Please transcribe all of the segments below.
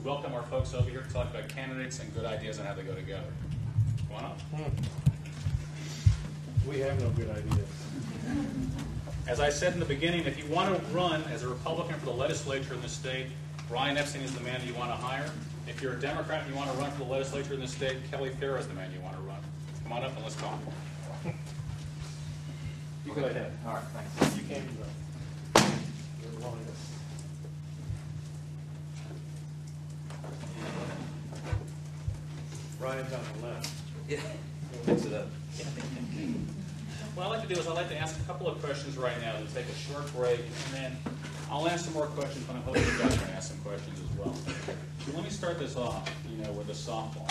welcome our folks over here to talk about candidates and good ideas and how they go together. Come on up. We have no good ideas. As I said in the beginning, if you want to run as a Republican for the legislature in this state, Bryan Eppstein is the man you want to hire. If you're a Democrat and you want to run for the legislature in this state, Fero is the man you want to run. Come on up and let's talk. You go ahead. All right, thanks. You can't go. You're the longest. Brian's on the left. Yeah. Mix it up. What I like to do is I like to ask a couple of questions right now to take a short break, and then I'll ask some more questions, but I hope you guys are going to ask some questions as well. So let me start this off, with a softball.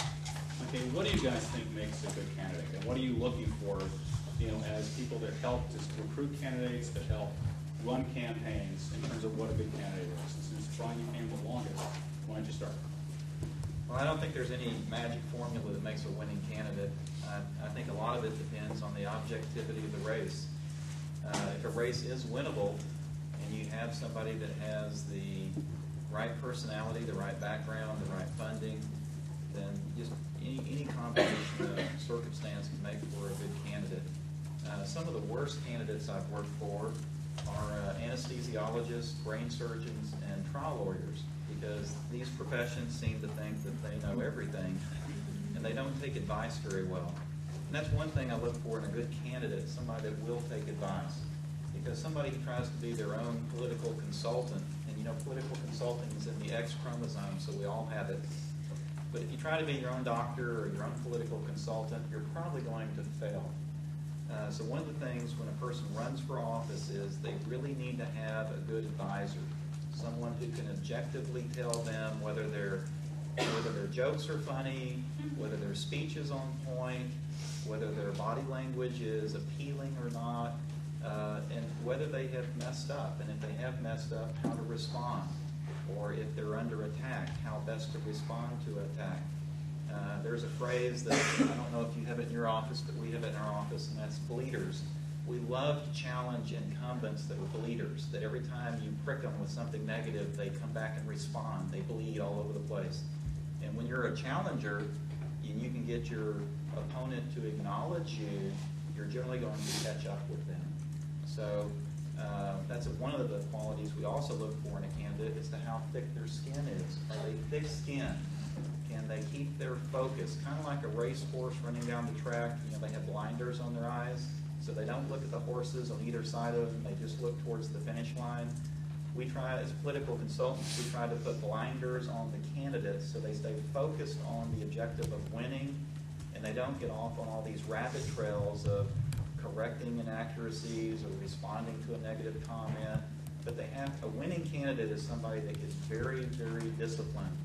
Okay, what do you guys think makes a good candidate, and what are you looking for, as people that help to recruit candidates, that help run campaigns in terms of what a good candidate is? And since Bryan, you came the longest, why don't you start? Well, I don't think there's any magic formula that makes a winning candidate. I think a lot of it depends on the objectivity of the race. If a race is winnable and you have somebody that has the right personality, the right background, the right funding, then just any combination of circumstance can make for a good candidate. Some of the worst candidates I've worked for are anesthesiologists, brain surgeons, and trial lawyers, because these professions seem to think that they know everything, and they don't take advice very well. And that's one thing I look for in a good candidate, somebody that will take advice. Because somebody who tries to be their own political consultant, and political consulting is in the X chromosome, so we all have it. But if you try to be your own doctor or your own political consultant, you're probably going to fail. So one of the things when a person runs for office is they really need to have a good advisor. Someone who can objectively tell them whether their jokes are funny, whether their speech is on point, whether their body language is appealing or not, and whether they have messed up. And if they have messed up, how to respond. Or if they're under attack, how best to respond to attack. There's a phrase that, I don't know if you have it in your office, but we have it in our office, and that's bleeders. We love to challenge incumbents that are bleeders, that every time you prick them with something negative, they come back and respond. They bleed all over the place. And when you're a challenger, and you can get your opponent to acknowledge you, you're generally going to catch up with them. So that's one of the qualities we also look for in a candidate is to how thick their skin is. Are they thick-skinned? Can they keep their focus? Kind of like a racehorse running down the track. They have blinders on their eyes, so they don't look at the horses on either side of them. They just look towards the finish line. We try, as political consultants, we try to put blinders on the candidates so they stay focused on the objective of winning, and they don't get off on all these rabbit trails of correcting inaccuracies or responding to a negative comment. But a winning candidate is somebody that is very, very disciplined.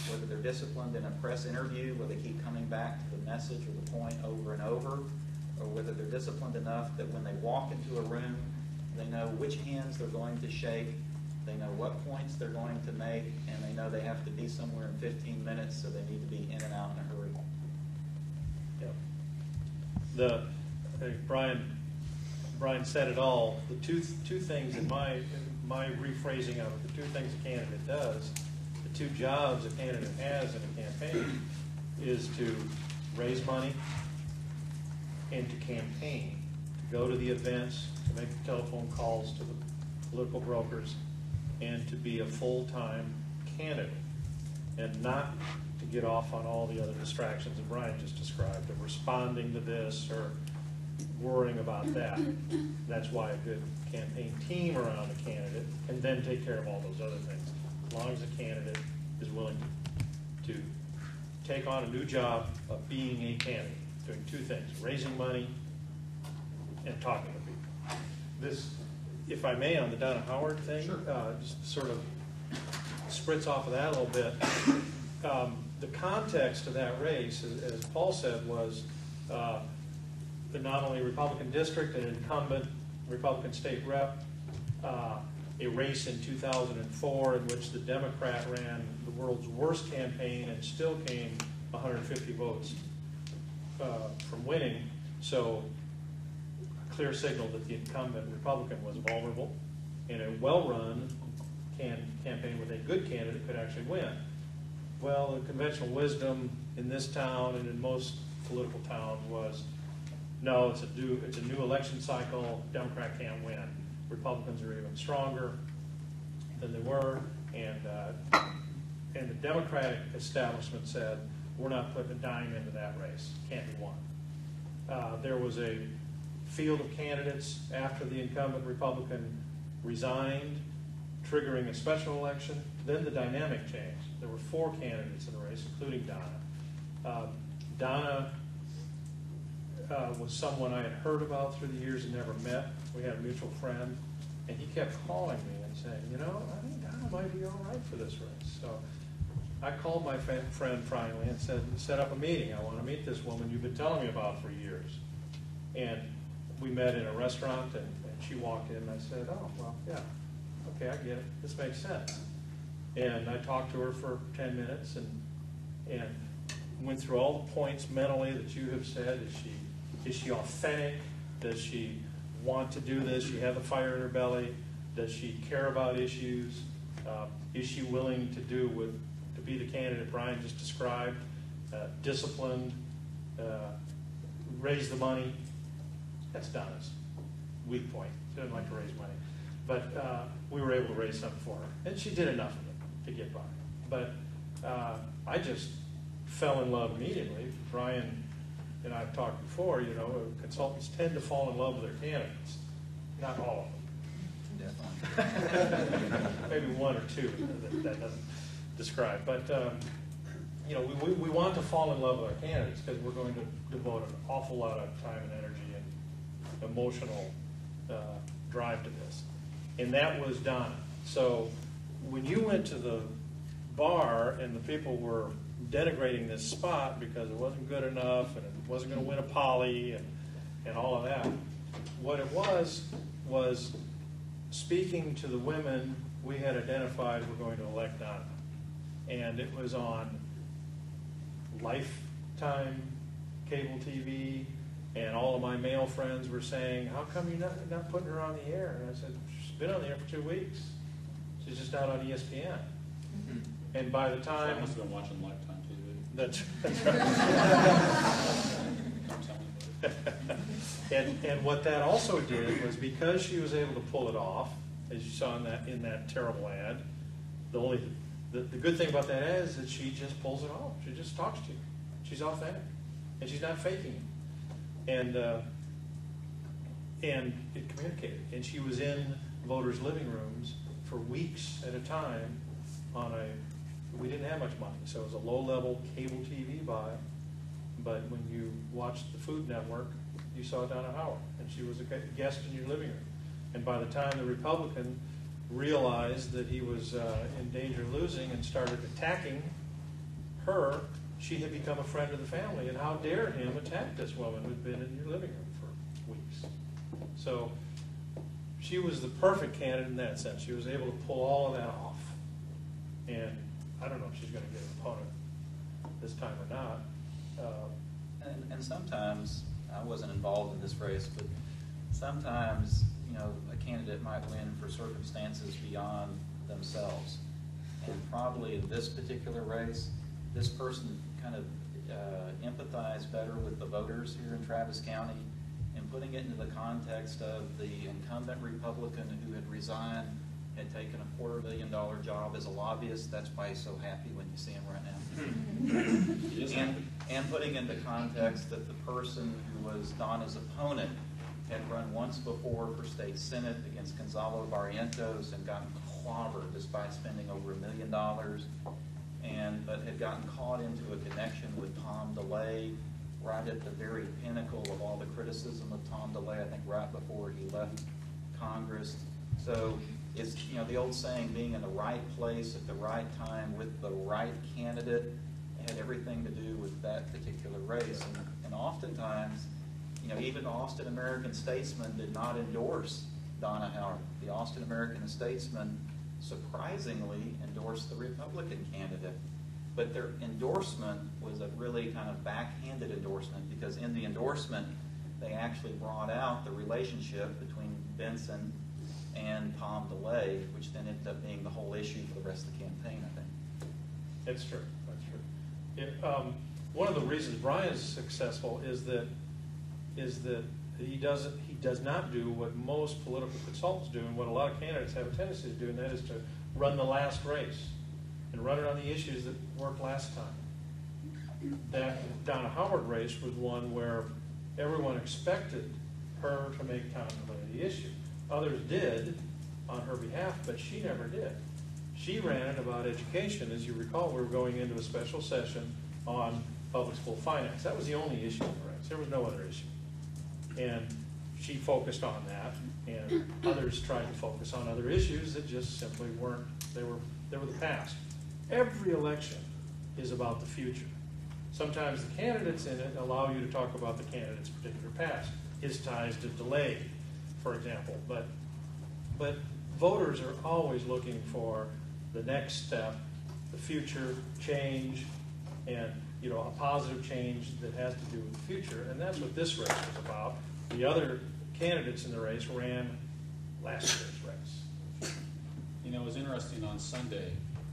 Whether they're disciplined in a press interview where they keep coming back to the message or the point over and over, or whether they're disciplined enough that when they walk into a room, they know which hands they're going to shake, they know what points they're going to make, and they know they have to be somewhere in 15 minutes, so they need to be in and out in a hurry. Yep. Bryan said it all. The two things in my rephrasing of it, the two things a candidate does, the two jobs a candidate has in a campaign is to raise money and to campaign, to go to the events, to make the telephone calls to the political brokers, and to be a full-time candidate, and not to get off on all the other distractions that Bryan just described, of responding to this or worrying about that. That's why a good campaign team around a candidate can then take care of all those other things, as long as a candidate is willing to take on a new job of being a candidate, doing two things, raising money and talking to people. This, if I may, on the Donna Howard thing, sure. Just sort of spritz off of that a little bit. The context of that race, as Paul said, was not only Republican district, an incumbent Republican state rep, a race in 2004 in which the Democrat ran the world's worst campaign and still came 150 votes from winning. So a clear signal that the incumbent Republican was vulnerable, and a well-run campaign with a good candidate could actually win. Well, the conventional wisdom in this town and in most political towns was, no, it's a new election cycle, Democrat can't win. Republicans are even stronger than they were, and the Democratic establishment said, we're not putting a dime into that race, can't be won. There was a field of candidates after the incumbent Republican resigned, triggering a special election. Then the dynamic changed. There were 4 candidates in the race, including Donna. Donna was someone I had heard about through the years and never met. We had a mutual friend, and he kept calling me and saying, you know, I think Donna might be all right for this race. So I called my friend finally and said, set up a meeting. I want to meet this woman you've been telling me about for years. And we met in a restaurant, and she walked in, and I said, oh, well, yeah, okay, I get it. This makes sense. And I talked to her for 10 minutes and went through all the points mentally that you have said. Is she authentic? Does she want to do this? She have the fire in her belly? Does she care about issues? Is she willing to be the candidate Bryan just described? Disciplined, raise the money. That's Donna's weak point. She doesn't like to raise money. But we were able to raise something for her. And she did enough of it to get by. But I just fell in love immediately. Bryan and I've talked before, you know, consultants tend to fall in love with their candidates. Not all of them. Definitely. Maybe 1 or 2 that doesn't describe. But, you know, we want to fall in love with our candidates because we're going to devote an awful lot of time and energy and emotional drive to this. And that was Donna. So when you went to the bar and the people were denigrating this spot because it wasn't good enough and it wasn't going to win a poly and all of that, what it was speaking to the women we had identified were going to elect Donna. And it was on Lifetime cable TV, and all of my male friends were saying, how come you're not putting her on the air? And I said, she's been on the air for 2 weeks. She's just not on ESPN. Mm-hmm. And by the time... I must have been watching Lifetime TV. That's right. and what that also did was, because she was able to pull it off, as you saw in that terrible ad, the good thing about that ad is that she just pulls it off. She just talks to you. She's authentic. And she's not faking it. And it communicated. And she was in voters' living rooms for weeks at a time we didn't have much money, so it was a low-level cable TV buy. But when you watched the Food Network, you saw Donna Howard, and she was a guest in your living room. And by the time the Republican realized that he was in danger of losing and started attacking her, she had become a friend of the family. And how dare him attack this woman who'd been in your living room for weeks? So she was the perfect candidate in that sense. She was able to pull all of that off. And I don't know if she's going to get an opponent this time or not. And sometimes, I wasn't involved in this race, but sometimes, you know, a candidate might win for circumstances beyond themselves. And probably in this particular race, this person kind of empathized better with the voters here in Travis County, and putting it into the context of the incumbent Republican who had resigned, had taken a $250 million job as a lobbyist. That's why he's so happy when you see him right now. and putting into context that the person who was Donna's opponent had run once before for state senate against Gonzalo Barrientos and gotten clobbered despite spending over $1 million, but had gotten caught into a connection with Tom DeLay right at the very pinnacle of all the criticism of Tom DeLay, I think right before he left Congress. So it's, you know, the old saying, being in the right place at the right time with the right candidate had everything to do with that particular race. And oftentimes, you know, even the Austin American Statesman did not endorse Donna Howard. The Austin American Statesman surprisingly endorsed the Republican candidate. But their endorsement was a really kind of backhanded endorsement, because in the endorsement, they actually brought out the relationship between Benson and Tom DeLay, which then ended up being the whole issue for the rest of the campaign, I think. It's true. That's true. One of the reasons Bryan's successful is that he does not do what most political consultants do, and what a lot of candidates have a tendency to do, and that is to run the last race and run it on the issues that worked last time. That Donna Howard race was one where everyone expected her to make time to lay the issue. Others did on her behalf, but she never did. She ran it about education. As you recall, we were going into a special session on public school finance. That was the only issue in the race. There was no other issue. And she focused on that, and others tried to focus on other issues that just simply weren't, they were the past. Every election is about the future. Sometimes the candidates in it allow you to talk about the candidate's particular past, his ties to delay, for example. But voters are always looking for the next step, the future change, and a positive change that has to do with the future. And that's what this race was about. The other candidates in the race ran last year's race. It was interesting on Sunday.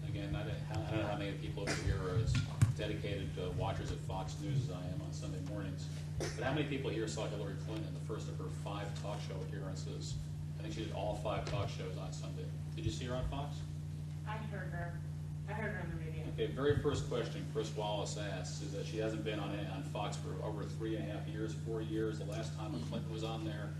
Again, I don't know how many people over here are as dedicated watchers of Fox News as I am on Sunday mornings. But how many people here saw Hillary Clinton in the first of her 5 talk show appearances? I think she did all 5 talk shows on Sunday. Did you see her on Fox? I heard her on the radio. Okay, very first question Chris Wallace asks is that she hasn't been on Fox for over 3.5 years, 4 years. The last time Clinton was on there,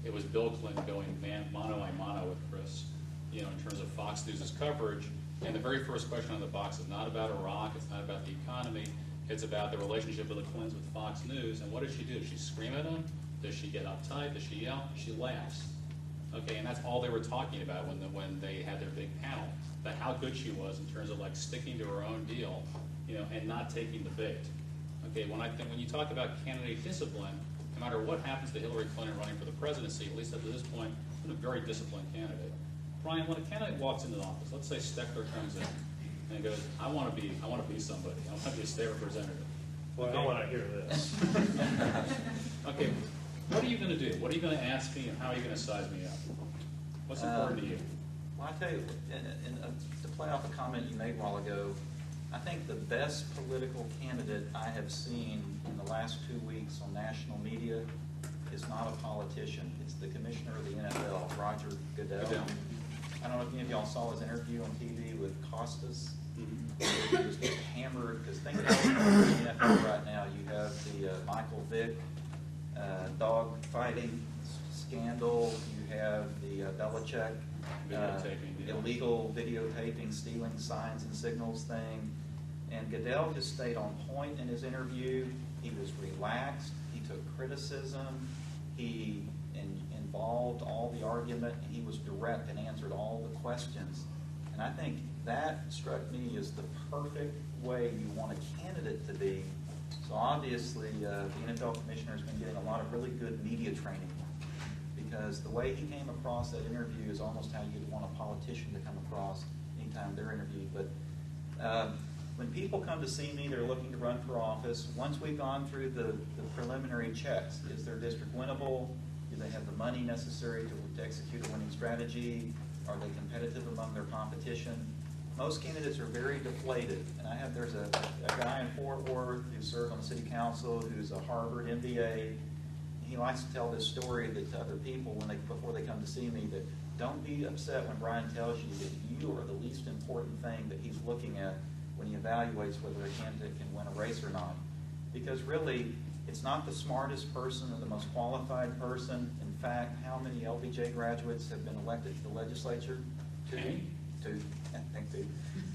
it was Bill Clinton going mano a mano with Chris, in terms of Fox News' coverage. And the very first question on the box is not about Iraq, it's not about the economy, it's about the relationship of the Clintons with Fox News. And what does she do? Does she scream at them? Does she get uptight? Does she yell? She laughs. Okay, and that's all they were talking about when they had their big panel, about how good she was in terms of like sticking to her own deal, and not taking the bait. Okay, when you talk about candidate discipline, no matter what happens to Hillary Clinton running for the presidency, at least up to this point, she's been a very disciplined candidate. Bryan, when a candidate walks into the office, let's say Steckler comes in and goes, I want to be somebody. I want to be a state representative. Well, okay. I want to hear this. Okay, what are you going to do? What are you going to ask me, and how are you going to size me up? What's important to you? Well, I tell you, to play off a comment you made a while ago, I think the best political candidate I have seen in the last 2 weeks on national media is not a politician. It's the commissioner of the NFL, Roger Goodell. I don't know if any of y'all saw his interview on TV with Costas. Mm-hmm. He was getting hammered, because think about in the NFL right now. You have the Michael Vick dog fighting scandal. You have the Belichick illegal videotaping, stealing signs and signals thing. And Goodell just stayed on point in his interview. He was relaxed. He took criticism. He involved all the argument, and he was direct and answered all the questions. And I think that struck me as the perfect way you want a candidate to be. So obviously, the NFL commissioner has been getting a lot of really good media training, because the way he came across that interview is almost how you'd want a politician to come across anytime they're interviewed. But when people come to see me, they're looking to run for office. Once we've gone through the preliminary checks, is their district winnable? Do they have the money necessary to execute a winning strategy? Are they competitive among their competition? Most candidates are very deflated. And there's a guy in Fort Worth who served on the city council, who's a Harvard MBA. He likes to tell this story to other people before they come to see me, that don't be upset when Bryan tells you that you are the least important thing that he's looking at when he evaluates whether a candidate can win a race or not. Because really, it's not the smartest person or the most qualified person. In fact, how many LBJ graduates have been elected to the legislature? Two. I think two.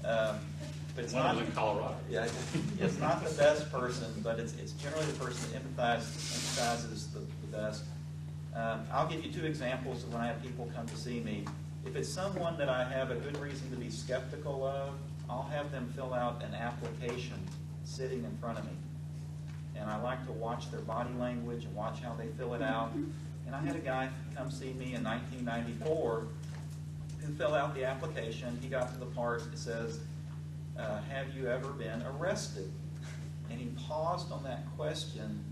But it's One not was in Colorado. Yeah, it's not the best person, but it's generally the person that emphasizes the best. I'll give you 2 examples of when I have people come to see me. If it's someone that I have a good reason to be skeptical of, I'll have them fill out an application sitting in front of me. And I like to watch their body language and watch how they fill it out. And I had a guy come see me in 1994 who filled out the application. He got to the part that says, have you ever been arrested? And he paused on that question,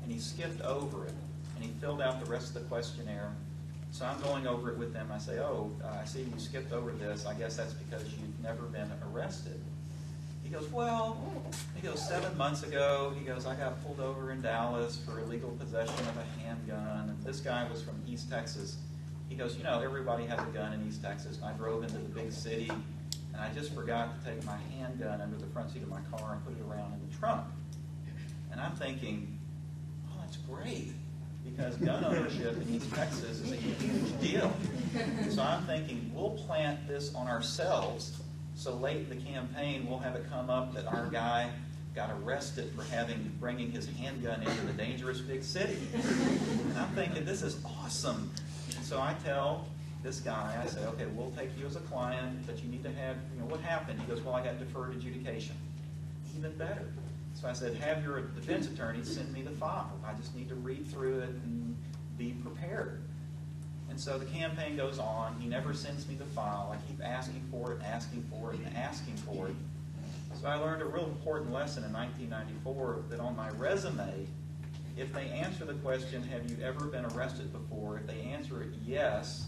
and he skipped over it. And he filled out the rest of the questionnaire. So I'm going over it with them. I say, I see you skipped over this. I guess that's because you've never been arrested. He goes, well, 7 months ago, he goes, I got pulled over in Dallas for illegal possession of a handgun, and this guy was from East Texas. He goes, everybody has a gun in East Texas, and I drove into the big city, and I just forgot to take my handgun under the front seat of my car and put it around in the trunk. And I'm thinking, oh, that's great, because gun ownership in East Texas is a huge deal. So I'm thinking, we'll plant this on ourselves, so late in the campaign we'll have it come up that our guy got arrested for bringing his handgun into the dangerous big city. And I'm thinking, this is awesome. And so I tell this guy, I say, okay, we'll take you as a client, but you need to have, what happened? He goes, well, I got deferred adjudication. Even better. So I said, have your defense attorney send me the file. I just need to read through it and be prepared. And so the campaign goes on. He never sends me the file. I keep asking for it, asking for it, and asking for it. So I learned a real important lesson in 1994 that on my resume, if they answer the question, have you ever been arrested before? If they answer it yes,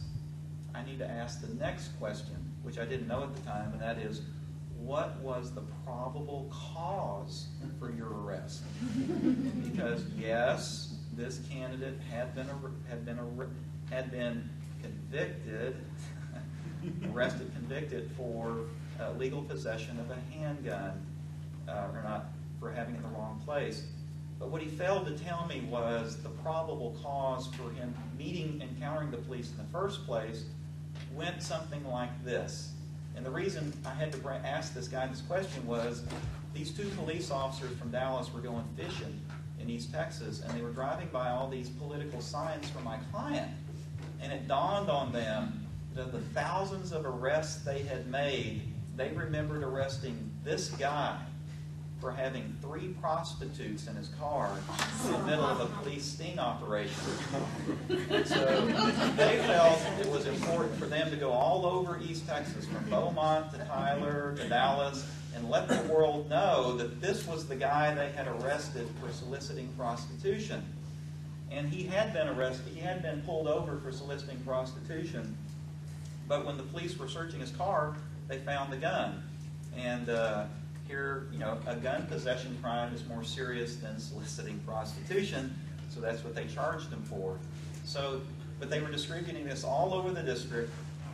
I need to ask the next question, which I didn't know at the time, and that is, what was the probable cause for your arrest? Because yes, this candidate had been convicted, convicted for legal possession of a handgun, or not, for having it in the wrong place. But what he failed to tell me was the probable cause for him encountering the police in the first place went something like this. And the reason I had to ask this guy this question was these two police officers from Dallas were going fishing in East Texas, and they were driving by all these political signs for my client. And it dawned on them that the thousands of arrests they had made, they remembered arresting this guy for having 3 prostitutes in his car in the middle of a police sting operation. And so they felt it was important for them to go all over East Texas, from Beaumont to Tyler to Dallas, and let the world know that this was the guy they had arrested for soliciting prostitution. And he had been arrested, he had been pulled over for soliciting prostitution, but when the police were searching his car, they found the gun. And here, a gun possession crime is more serious than soliciting prostitution, so that's what they charged him for. So, but they were distributing this all over the district,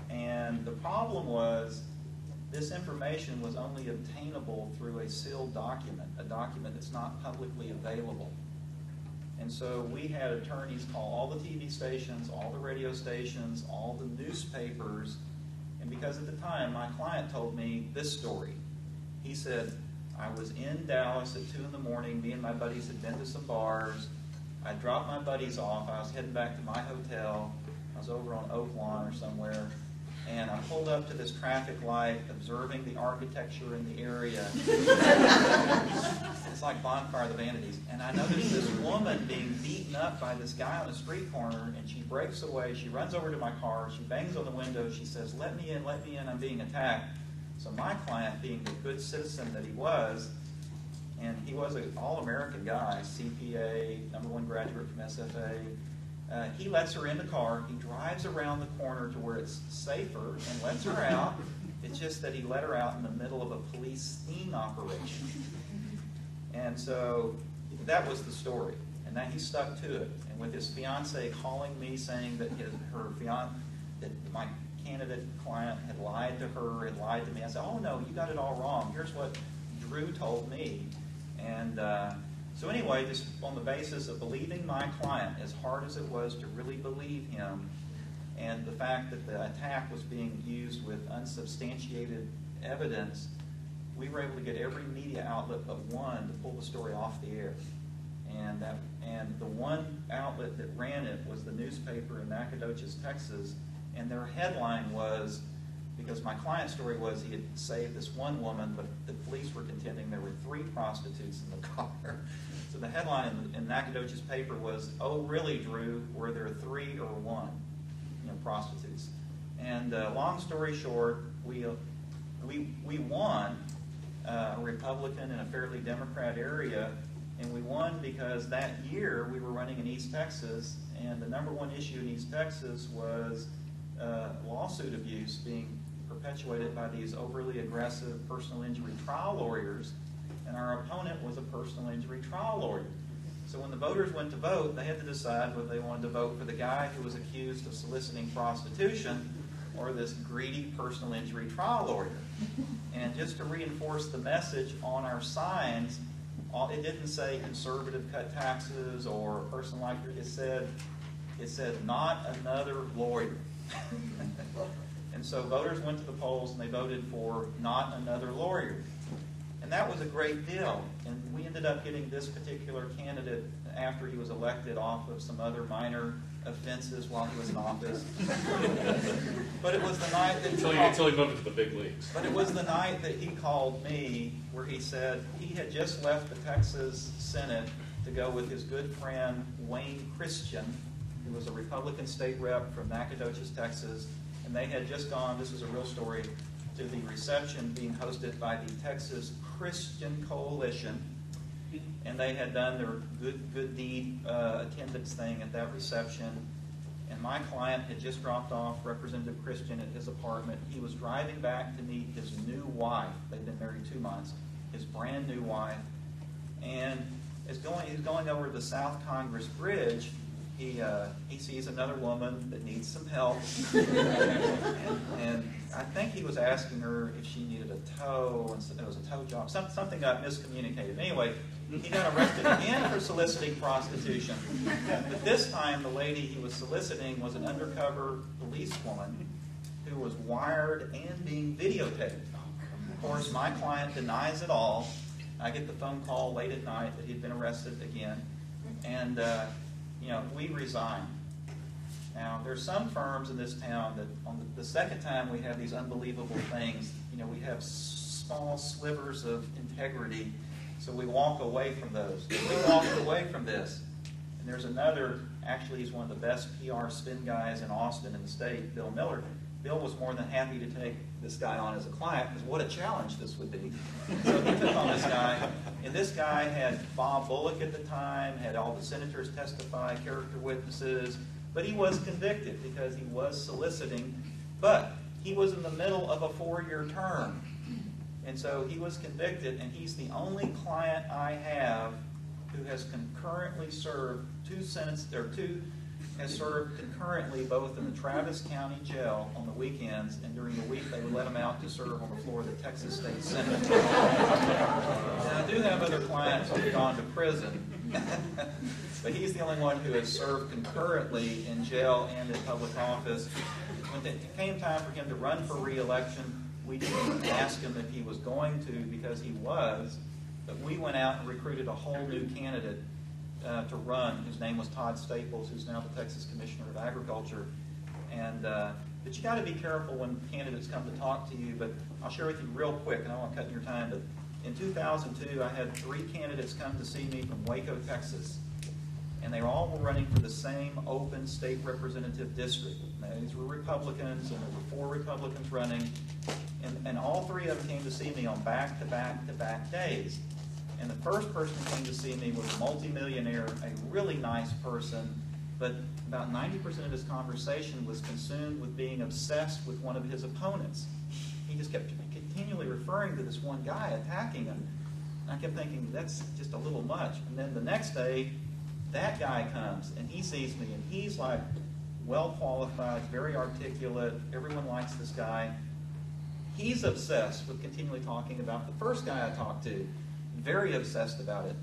and the problem was this information was only obtainable through a sealed document, a document that's not publicly available. And so we had attorneys call all the TV stations, all the radio stations, all the newspapers, and because at the time my client told me this story. He said, I was in Dallas at 2 in the morning. Me and my buddies had been to some bars. I dropped my buddies off. I was heading back to my hotel. I was over on Oak Lawn or somewhere. And I pulled up to this traffic light, observing the architecture in the area. It's like Bonfire of the Vanities. And I noticed this woman being beaten up by this guy on the street corner, and she breaks away. She runs over to my car. She bangs on the window. She says, let me in, I'm being attacked. So my client, being the good citizen that he was, and he was an all-American guy, CPA, #1 graduate from SFA, he lets her in the car. He drives around the corner to where it's safer and lets her out. It's just that he let her out in the middle of a police sting operation. And so that was the story. And now he stuck to it. And with his fiance calling me saying that that my candidate client had lied to her, had lied to me, I said, oh no, you got it all wrong. Here's what Drew told me. And so anyway, just on the basis of believing my client, as hard as it was to really believe him, and the fact that the attack was being used with unsubstantiated evidence, we were able to get every media outlet but one to pull the story off the air. And the one outlet that ran it was the newspaper in Nacogdoches, Texas, and their headline was, because my client's story was he had saved this one woman, but the police were contending there were 3 prostitutes in the car. So the headline in Nacogdoches paper was, oh really, Drew, were there 3 or 1 prostitutes? And long story short, we won, a Republican in a fairly Democrat area, and we won because that year we were running in East Texas, and the #1 issue in East Texas was lawsuit abuse being perpetuated by these overly aggressive personal injury trial lawyers, and our opponent was a personal injury trial lawyer. So when the voters went to vote, they had to decide whether they wanted to vote for the guy who was accused of soliciting prostitution or this greedy personal injury trial lawyer. And just to reinforce the message on our signs, it didn't say conservative cut taxes or person like it said not another lawyer. And so voters went to the polls and they voted for not another lawyer. And that was a great deal. And we ended up getting this particular candidate after he was elected off of some other minor offenses while he was in office. But it was the night that until he moved to the big leagues. But it was the night that he called me where he said he had just left the Texas Senate to go with his good friend Wayne Christian, who was a Republican state rep from Nacogdoches, Texas, and they had just gone, this is a real story, to the reception being hosted by the Texas Christian Coalition, and they had done their good deed attendance thing at that reception. And my client had just dropped off Representative Christian at his apartment. He was driving back to meet his new wife. They'd been married 2 months. His brand new wife. And he's going over the South Congress Bridge. He sees another woman that needs some help. and I think he was asking her if she needed a tow, and it was a tow job. Something got miscommunicated. Anyway, he got arrested again for soliciting prostitution. But this time, the lady he was soliciting was an undercover policewoman who was wired and being videotaped. Of course, my client denies it all. I get the phone call late at night that he'd been arrested again. And, we resigned. Now, there's some firms in this town that on the second time we have these unbelievable things, we have small slivers of integrity, so we walk away from those. We walked away from this. And there's another, actually he's one of the best PR spin guys in Austin in the state, Bill Miller. Bill was more than happy to take this guy on as a client, because what a challenge this would be. So he took on this guy, and this guy had Bob Bullock at the time, had all the senators testify, character witnesses, but he was convicted because he was soliciting, but he was in the middle of a 4-year term. And so he was convicted, and he's the only client I have who has concurrently served has served concurrently both in the Travis County Jail on the weekends, and during the week they would let him out to serve on the floor of the Texas State Senate. And I do have other clients who have gone to prison, but he's the only one who has served concurrently in jail and in public office. When it came time for him to run for re-election, we didn't ask him if he was going to, because he was, but we went out and recruited a whole new candidate to run, whose name was Todd Staples, who's now the Texas Commissioner of Agriculture. And but you got to be careful when candidates come to talk to you. But I'll share with you real quick, and I don't want to cut your time. But in 2002, I had 3 candidates come to see me from Waco, Texas, and they all were running for the same open state representative district. Now, these were Republicans, and there were 4 Republicans running, and all 3 of them came to see me on back-to-back-to-back days. And the first person who came to see me was a multimillionaire, a really nice person, but about 90% of his conversation was consumed with being obsessed with one of his opponents. He just kept continually referring to this one guy, attacking him. And I kept thinking, that's just a little much. And then the next day, that guy comes, and he sees me, and he's like well-qualified, very articulate, everyone likes this guy. He's obsessed with continually talking about the first guy I talked to. Very obsessed about it.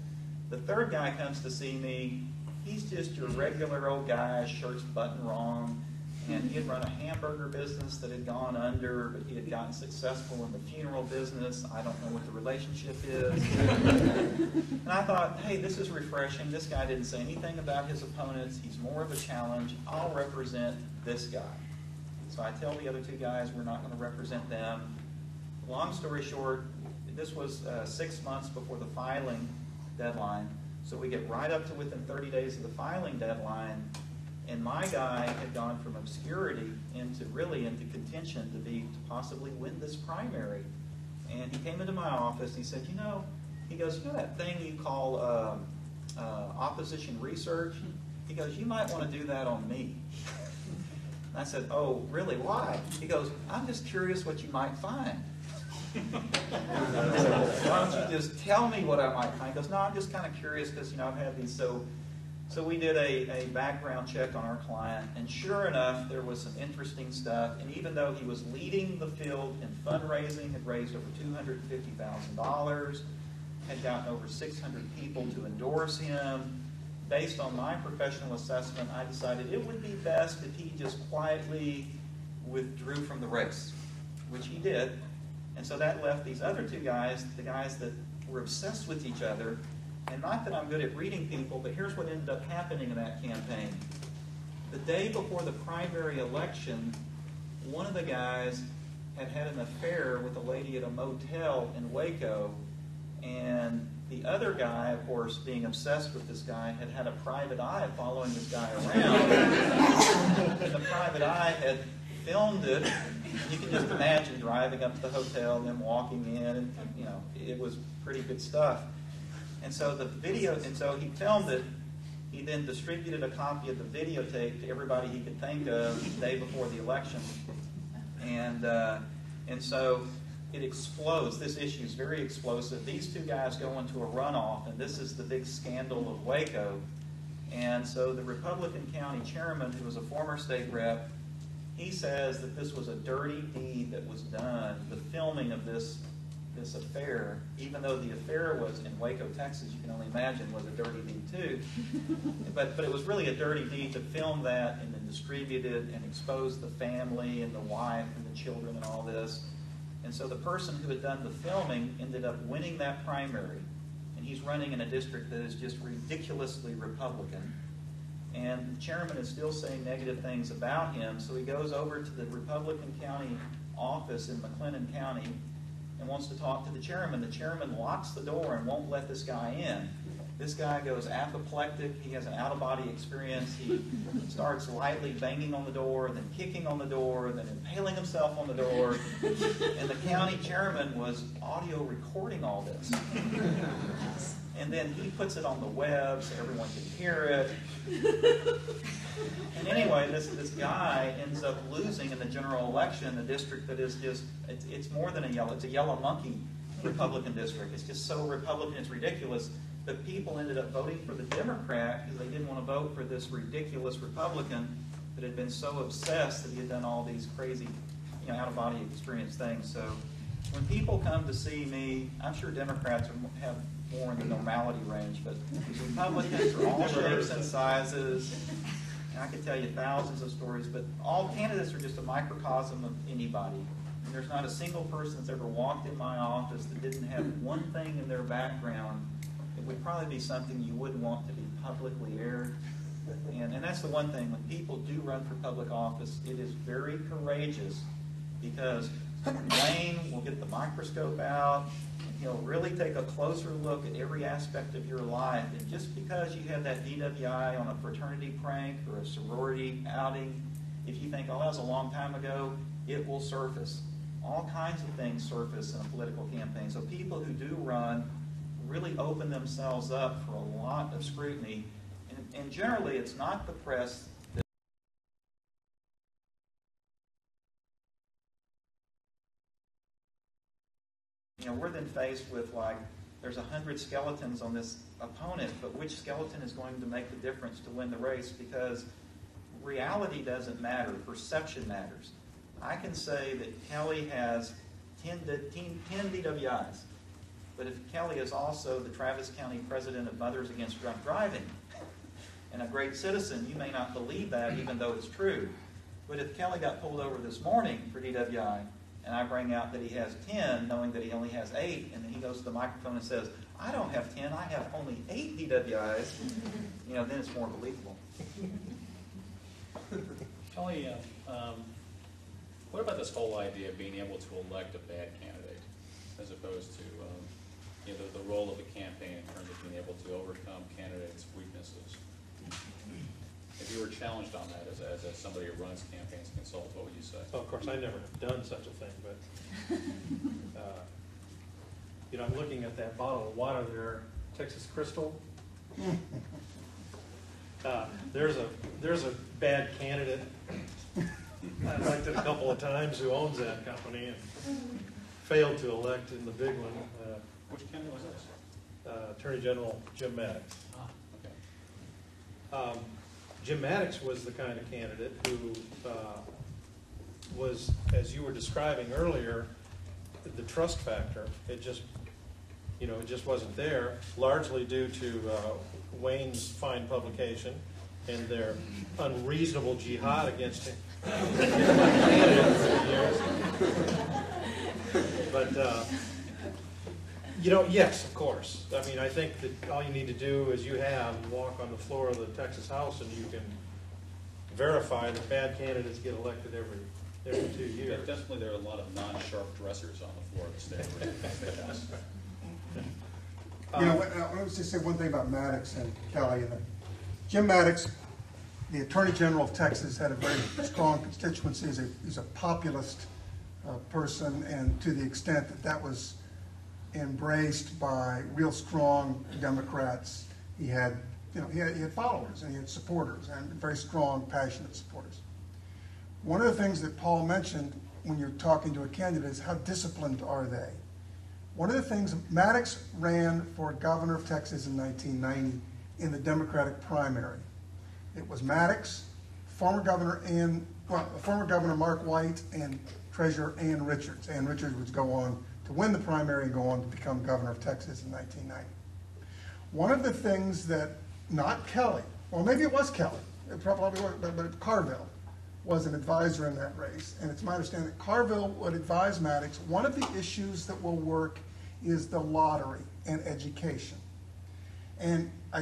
The third guy comes to see me. He's just your regular old guy, shirt's buttoned wrong, and he had run a hamburger business that had gone under, but he had gotten successful in the funeral business. I don't know what the relationship is. And I thought, hey, this is refreshing. This guy didn't say anything about his opponents. He's more of a challenge. I'll represent this guy. So I tell the other 2 guys we're not going to represent them. Long story short, this was 6 months before the filing deadline, so we get right up to within 30 days of the filing deadline, and my guy had gone from obscurity into contention to possibly win this primary. And he came into my office, and he said, he goes, that thing you call opposition research? He goes, you might want to do that on me. I said, oh, really, why? He goes, I'm just curious what you might find. Why don't you just tell me what I might find? He goes, no, I'm just kind of curious because, I've had these. So we did a background check on our client, and sure enough, there was some interesting stuff. And even though he was leading the field in fundraising, had raised over $250,000, had gotten over 600 people to endorse him, based on my professional assessment, I decided it would be best if he just quietly withdrew from the race, which he did. And so that left these other two guys, the guys that were obsessed with each other. And not that I'm good at reading people, but here's what ended up happening in that campaign. The day before the primary election, one of the guys had had an affair with a lady at a motel in Waco, and the other guy, of course, being obsessed with this guy, had had a private eye following this guy around. And the private eye had filmed it. And you can just imagine driving up to the hotel, them walking in, and it was pretty good stuff. And so he filmed it. He then distributed a copy of the videotape to everybody he could think of the day before the election. And so it explodes. This issue is very explosive. These two guys go into a runoff, and this is the big scandal of Waco. And so the Republican county chairman, who was a former state rep, he says that this was a dirty deed that was done, the filming of this affair, even though the affair was in Waco, Texas, you can only imagine was a dirty deed too. But it was really a dirty deed to film that and then distribute it and expose the family and the wife and the children and all this. And so the person who had done the filming ended up winning that primary. And he's running in a district that is just ridiculously Republican. And the chairman is still saying negative things about him. So he goes over to the Republican county office in McLennan County and wants to talk to the chairman. The chairman locks the door and won't let this guy in. This guy goes apoplectic. He has an out-of-body experience. He starts lightly banging on the door, then kicking on the door, then impaling himself on the door. And the county chairman was audio recording all this. And then he puts it on the web so everyone can hear it. And anyway, this guy ends up losing in the general election, a district that is just, it's more than it's a yellow monkey Republican district. It's just so Republican, it's ridiculous. But people ended up voting for the Democrat because they didn't want to vote for this ridiculous Republican that had been so obsessed that he had done all these crazy, out-of-body experience things. So when people come to see me, I'm sure Democrats have more in the normality range, but Republicans are all shapes and sizes. And I could tell you thousands of stories, but all candidates are just a microcosm of anybody. And there's not a single person that's ever walked in my office that didn't have one thing in their background. It would probably be something you wouldn't want to be publicly aired. And that's the one thing, when people do run for public office, it is very courageous because Wayne will get the microscope out, and he'll really take a closer look at every aspect of your life. And just because you had that DWI on a fraternity prank or a sorority outing, if you think, oh, that was a long time ago, it will surface. All kinds of things surface in a political campaign. So people who do run really open themselves up for a lot of scrutiny. And generally, it's not the press that we're then faced with, there's 100 skeletons on this opponent, but which skeleton is going to make the difference to win the race? Because reality doesn't matter. Perception matters. I can say that Kelly has 10 DWIs, but if Kelly is also the Travis County president of Mothers Against Drunk Driving and a great citizen, you may not believe that even though it's true. But if Kelly got pulled over this morning for DWI, and I bring out that he has 10, knowing that he only has 8, and then he goes to the microphone and says, I don't have 10, I have only 8 DWIs, then it's more believable. Kelly, what about this whole idea of being able to elect a bad candidate as opposed to the role of a campaign in terms of being able to overcome candidates' weaknesses? If you were challenged on that as somebody who runs campaigns consultant, what would you say? Well, of course, I never have done such a thing, but I'm looking at that bottle of water there, Texas Crystal. There's a bad candidate elected a couple of times, who owns that company, and failed to elect in the big one. Which candidate was this? Attorney General Jim Maddox. Okay. Jim Maddox was the kind of candidate who was, as you were describing earlier, the trust factor. It just wasn't there, largely due to Wayne's fine publication and their unreasonable jihad against him. But yes, of course. I mean, I think that all you need to do is walk on the floor of the Texas House, and you can verify that bad candidates get elected every 2 years. Definitely, there are a lot of non-sharp dressers on the floor of the state House. I was just say one thing about Maddox and Kelly. Jim Maddox, the Attorney General of Texas, had a very strong constituency. He's a populist person, and to the extent that was embraced by real strong Democrats, he had followers and he had supporters, and very strong, passionate supporters. One of the things that Paul mentioned when you're talking to a candidate is how disciplined are they? One of the things, Maddox ran for governor of Texas in 1990 in the Democratic primary. It was Maddox, former governor Mark White, and Treasurer Ann Richards. Ann Richards would go on to win the primary and go on to become governor of Texas in 1990. One of the things that, not Kelly, well, maybe it was Kelly, it probably was, but Carville was an advisor in that race, and it's my understanding that Carville would advise Maddox. One of the issues that will work is the lottery and education. And I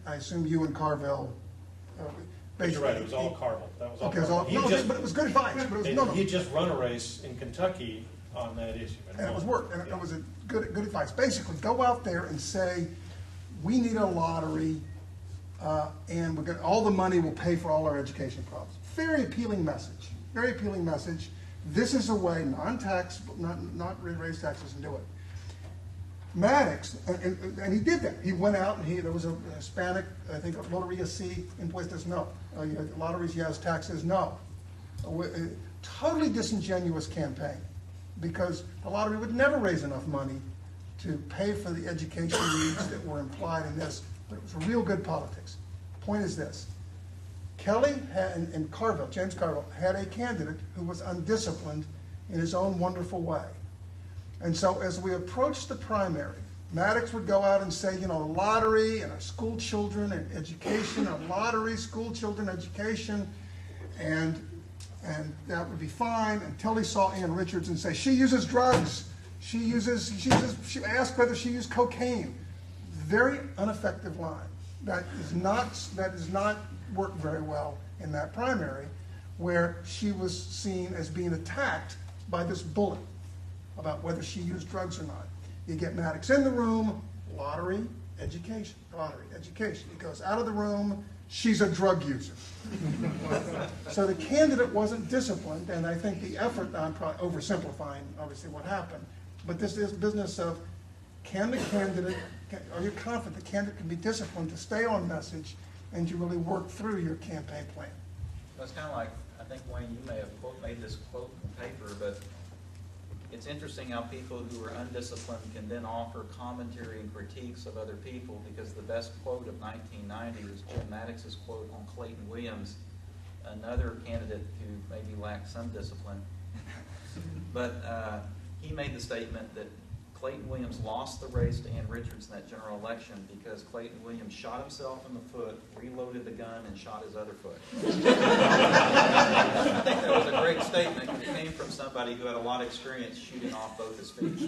assume you and Carville. You're right, it was all Carville. That was all. Okay, Carville. but it was good advice. He just run a race in Kentucky on that issue. And it was work, and it was a good advice. Basically, go out there and say, we need a lottery, and all the money will pay for all our education problems. Very appealing message. Very appealing message. This is a way, non-tax, not raise taxes and do it. Maddox, and he did that. He went out and there was a Hispanic, I think, Loteria C impuestos, no. Lotteries, yes. Taxes, no. Totally disingenuous campaign, because the lottery would never raise enough money to pay for the education needs that were implied in this, but it was real good politics. Point is this. Kelly and Carville, James Carville, had a candidate who was undisciplined in his own wonderful way. And so as we approached the primary, Maddox would go out and say, lottery and school children and education, a lottery, school children, education, and that would be fine until he saw Ann Richards and say, she uses drugs. She asked whether she used cocaine. Very ineffective line. That does not work very well in that primary, where she was seen as being attacked by this bullet about whether she used drugs or not. You get Maddox in the room, lottery, education, lottery, education. He goes out of the room, she's a drug user. So the candidate wasn't disciplined, and I think the effort, I'm probably oversimplifying obviously what happened, but this is business of, are you confident the candidate can be disciplined to stay on message and to really work through your campaign plan? Well, it's kind of like, I think, Wayne, you may have made this quote on paper, but it's interesting how people who are undisciplined can then offer commentary and critiques of other people, because the best quote of 1990 was Jim Maddox's quote on Clayton Williams, another candidate who maybe lacked some discipline. But he made the statement that Clayton Williams lost the race to Ann Richards in that general election because Clayton Williams shot himself in the foot, reloaded the gun, and shot his other foot. I think that was a great statement. It came from somebody who had a lot of experience shooting off both his feet.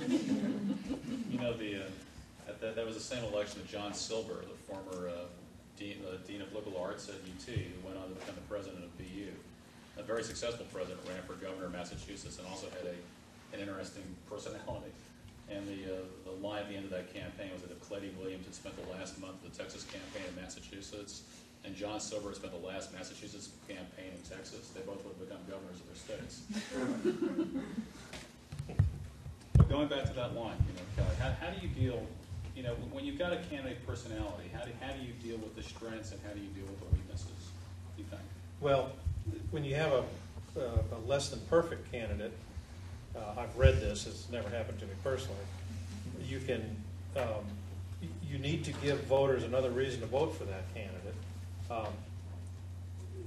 That was the same election that John Silver, the former dean of liberal arts at UT, who went on to become the president of BU. A very successful president, ran for governor of Massachusetts, and also had an interesting personality. And the line at the end of that campaign was that if Clayton Williams had spent the last month of the Texas campaign in Massachusetts, and John Silver had spent the last Massachusetts campaign in Texas, they both would have become governors of their states. But going back to that line, Kelly, how do you deal, when you've got a candidate personality, how do you deal with the strengths and how do you deal with the weaknesses, do you think? Well, when you have a less than perfect candidate, I've read this, it's never happened to me personally, you can, you need to give voters another reason to vote for that candidate.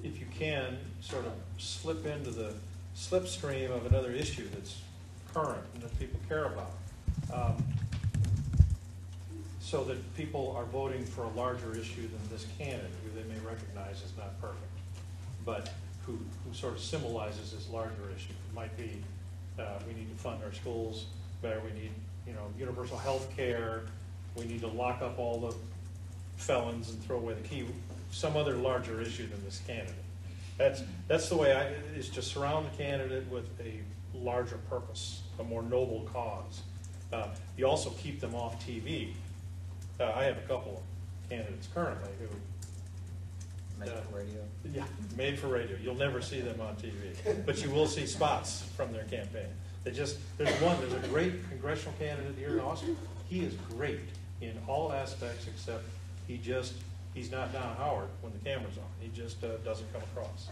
If you can, sort of slip into the slipstream of another issue that's current and that people care about, so that people are voting for a larger issue than this candidate, who they may recognize as not perfect, but who sort of symbolizes this larger issue. It might be we need to fund our schools better, we need universal health care, we need to lock up all the felons and throw away the key, some other larger issue than this candidate. That's the way is to surround the candidate with a larger purpose, a more noble cause. You also keep them off TV. I have a couple of candidates currently who Made for radio. Yeah, made for radio. You'll never see them on TV, but you will see spots from their campaign. There's a great congressional candidate here in Austin. He is great in all aspects except he's not Don Howard when the camera's on. He just doesn't come across,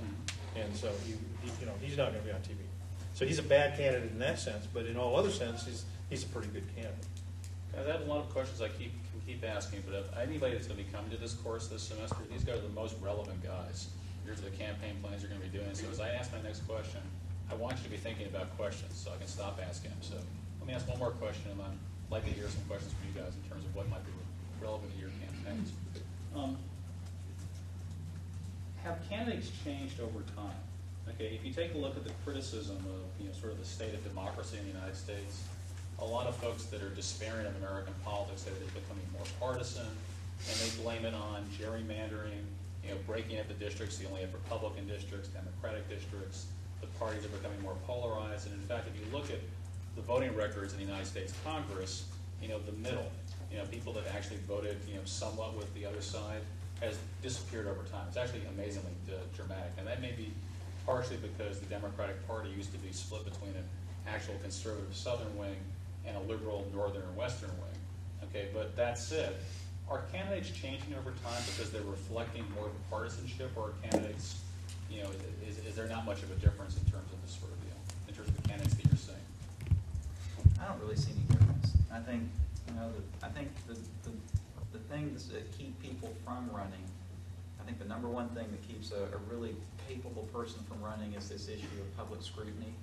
and so he's not going to be on TV. So he's a bad candidate in that sense, but in all other senses, he's a pretty good candidate. Guys, I have a lot of questions I keep asking, but if anybody that's going to be coming to this course this semester, these guys are the most relevant guys. Here's the campaign plans you're going to be doing. So as I ask my next question, I want you to be thinking about questions so I can stop asking them. So let me ask one more question, and I'd like to hear some questions from you guys in terms of what might be relevant to your campaigns. Have candidates changed over time? Okay, if you take a look at the criticism of sort of the state of democracy in the United States, a lot of folks that are despairing of American politics say that it's becoming more partisan, and they blame it on gerrymandering, breaking up the districts. You only have Republican districts, Democratic districts. The parties are becoming more polarized, and in fact, if you look at the voting records in the United States Congress, the middle, people that actually voted, somewhat with the other side, has disappeared over time. It's actually amazingly dramatic, and that may be partially because the Democratic Party used to be split between an actual conservative southern wing and a liberal northern and western wing. Okay, but that said, are candidates changing over time because they're reflecting more partisanship, or are candidates, is there not much of a difference in terms of this sort of deal, in terms of the candidates that you're seeing? I don't really see any difference. I think, the things that keep people from running, I think the number one thing that keeps a really capable person from running is this issue of public scrutiny.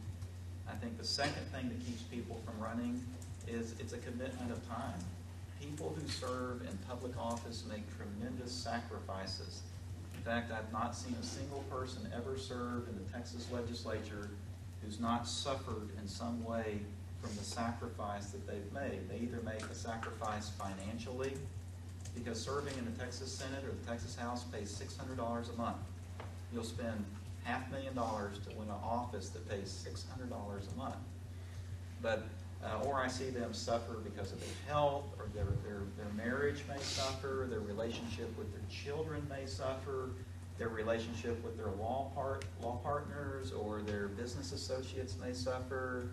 I think the second thing that keeps people from running is it's a commitment of time. People who serve in public office make tremendous sacrifices. In fact, I've not seen a single person ever serve in the Texas legislature who's not suffered in some way from the sacrifice that they've made. They either make a sacrifice financially, because serving in the Texas Senate or the Texas House pays $600 a month. You'll spend $500,000 to win an office that pays $600 a month. But, or I see them suffer because of their health, or their marriage may suffer, their relationship with their children may suffer, their relationship with their law partners or their business associates may suffer.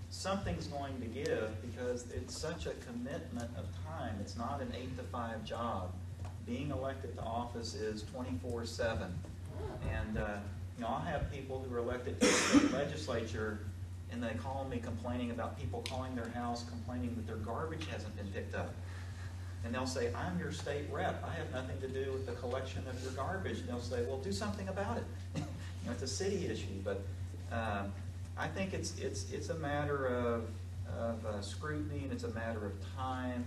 Something's going to give because it's such a commitment of time. It's not an 8-to-5 job. Being elected to office is 24/7. And I'll have people who are elected to the legislature, and they call me complaining about people calling their house, complaining that their garbage hasn't been picked up. And they'll say, I'm your state rep. I have nothing to do with the collection of your garbage. And they'll say, well, do something about it. It's a city issue. But I think it's a matter of scrutiny, and it's a matter of time.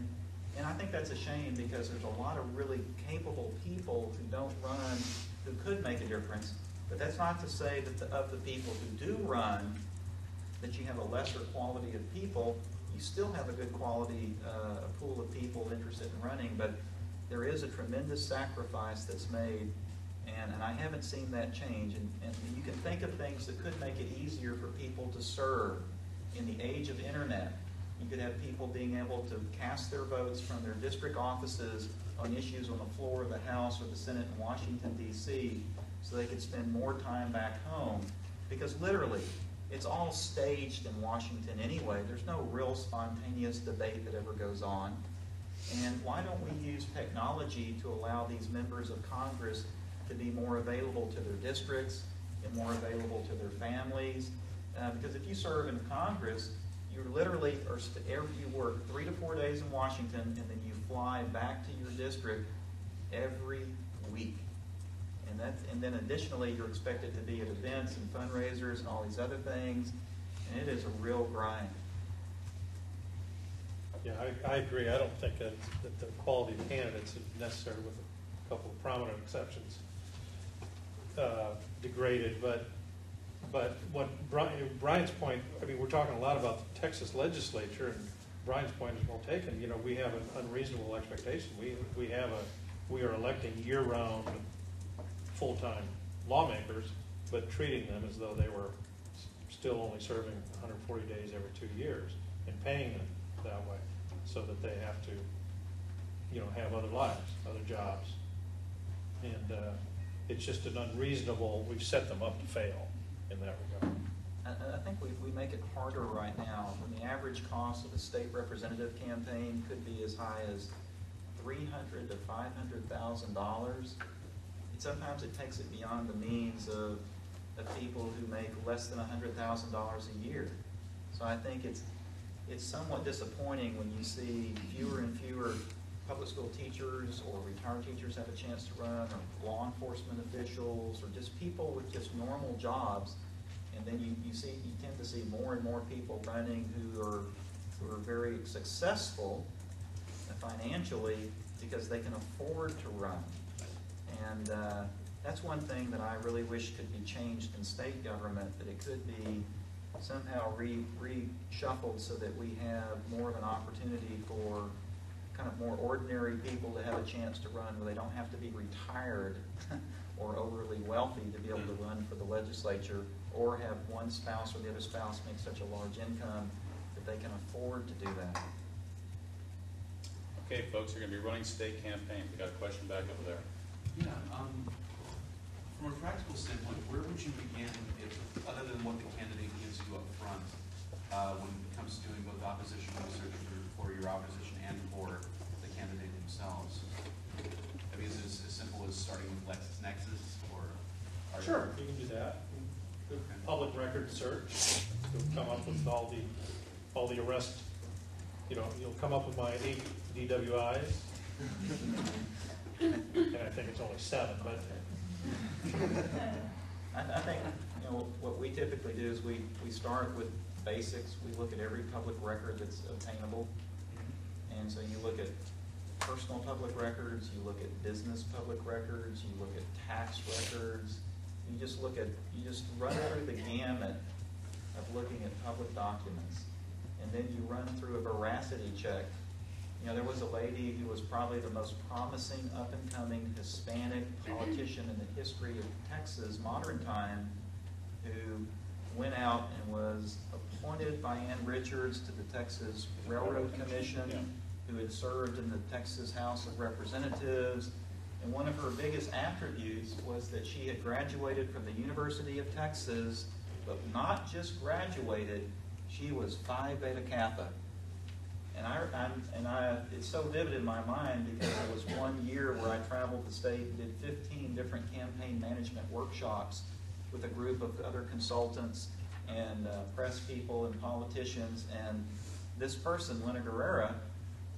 And I think that's a shame, because there's a lot of really capable people who don't run who could make a difference. But that's not to say that of the people who do run, that you have a lesser quality of people. You still have a good quality, a pool of people interested in running, but there is a tremendous sacrifice that's made, and I haven't seen that change. And you can think of things that could make it easier for people to serve. In the age of internet, you could have people being able to cast their votes from their district offices on issues on the floor of the House or the Senate in Washington, D.C., so they could spend more time back home. Because literally, it's all staged in Washington anyway. There's no real spontaneous debate that ever goes on. And why don't we use technology to allow these members of Congress to be more available to their districts, and more available to their families. Because if you serve in Congress, you literally you work 3 to 4 days in Washington, and then you fly back to your district every week. And then additionally, you're expected to be at events and fundraisers and all these other things, and it is a real grind. Yeah, I agree. I don't think that the quality of candidates is necessary, with a couple of prominent exceptions, degraded. But what Bryan's point, I mean, we're talking a lot about the Texas legislature, and Bryan's point is well taken. You know, we have an unreasonable expectation. We are electing year-round, full-time lawmakers, but treating them as though they were still only serving 140 days every 2 years, and paying them that way, so that they have to, you know, have other lives, other jobs. And it's just an unreasonable, we've set them up to fail in that regard. I think we make it harder right now. When the average cost of a state representative campaign could be as high as $300,000 to $500,000. Sometimes it takes it beyond the means of people who make less than $100,000 a year. So I think it's somewhat disappointing when you see fewer and fewer public school teachers or retired teachers have a chance to run, or law enforcement officials, or just people with just normal jobs. And then you tend to see more and more people running who are very successful financially because they can afford to run. And that's one thing that I really wish could be changed in state government, that it could be somehow reshuffled so that we have more of an opportunity for kind of more ordinary people to have a chance to run, where they don't have to be retired or overly wealthy to be able to run for the legislature, or have one spouse or the other spouse make such a large income that they can afford to do that. Okay, folks, you're going to be running state campaigns. We got a question back over there. Yeah, from a practical standpoint, where would you begin if, other than what the candidate gives you up front, when it comes to doing both opposition research for your opposition and for the candidate themselves? I mean, is it as simple as starting with LexisNexis, or? Sure, you can do that. Okay. Public record search, you'll come up with all the arrest. You know, you'll come up with my 8 DWIs. And I think it's only 7, but I think, you know, what we typically do is we start with basics. We look at every public record that's obtainable. And so you look at personal public records, you look at business public records, you look at tax records. You just run through the gamut of looking at public documents. And then you run through a veracity check. You know, there was a lady who was probably the most promising up-and-coming Hispanic politician in the history of Texas, modern time, who went out and was appointed by Ann Richards to the Texas Railroad Commission, who had served in the Texas House of Representatives. And one of her biggest attributes was that she had graduated from the University of Texas, but not just graduated, she was Phi Beta Kappa. And it's so vivid in my mind because there was one year where I traveled the state and did 15 different campaign management workshops with a group of other consultants and press people and politicians. And this person, Lena Guerrera,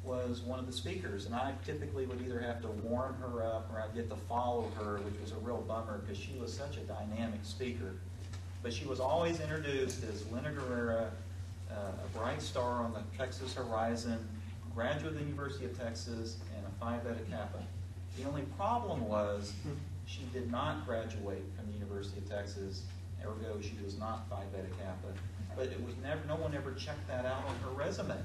was one of the speakers. And I typically would either have to warm her up or I'd get to follow her, which was a real bummer because she was such a dynamic speaker. But she was always introduced as Lena Guerrera, a bright star on the Texas horizon, graduate of the University of Texas, and a Phi Beta Kappa. The only problem was she did not graduate from the University of Texas, ergo she was not Phi Beta Kappa. But it was no one ever checked that out on her resume.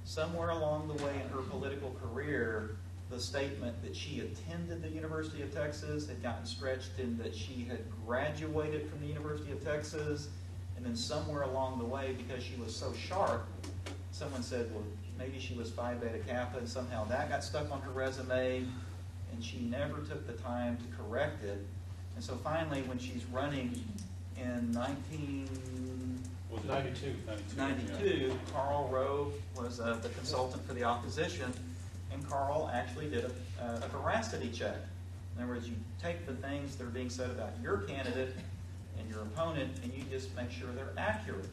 Somewhere along the way in her political career, the statement that she attended the University of Texas had gotten stretched in that she had graduated from the University of Texas. And then somewhere along the way, because she was so sharp, someone said, well, maybe she was Phi Beta Kappa, and somehow that got stuck on her resume, and she never took the time to correct it. And so finally, when she's running in 1992, Carl Rove was the consultant for the opposition, and Carl actually did a veracity check. In other words, you take the things that are being said about your candidate, and your opponent, and you just make sure they're accurate.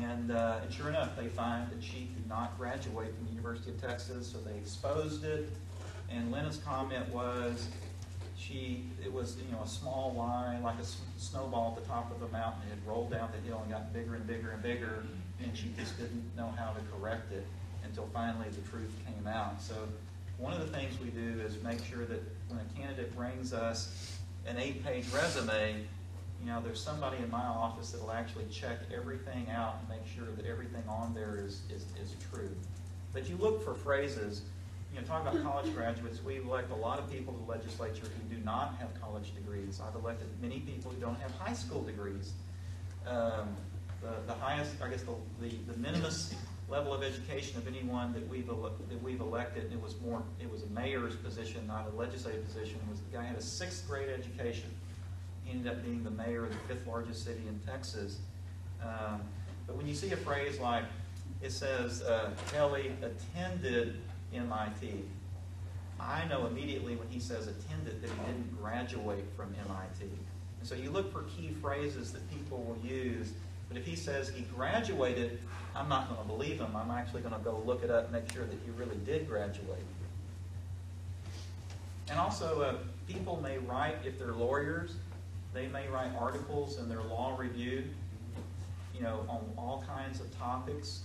And sure enough, they find that she could not graduate from the University of Texas, so they exposed it. And Lena's comment was, it was a small lie, like a snowball at the top of a mountain. It had rolled down the hill and got bigger and bigger and bigger, and she just didn't know how to correct it until finally the truth came out. So one of the things we do is make sure that when a candidate brings us an 8-page resume, there's somebody in my office that will actually check everything out and make sure that everything on there is true. But you look for phrases. Talk about college graduates. We elect a lot of people to the legislature who do not have college degrees. I've elected many people who don't have high school degrees. The highest, I guess, the minimum level of education of anyone that we've elected, and it was a mayor's position, not a legislative position, was the guy who had a 6th grade education. He ended up being the mayor of the 5th largest city in Texas. But when you see a phrase like, it says, Kelly attended MIT, I know immediately when he says attended that he didn't graduate from MIT. And so you look for key phrases that people will use, but if he says he graduated, I'm not going to believe him. I'm actually going to go look it up and make sure that he really did graduate. And also, people may write, if they're lawyers, they may write articles in their law review, on all kinds of topics.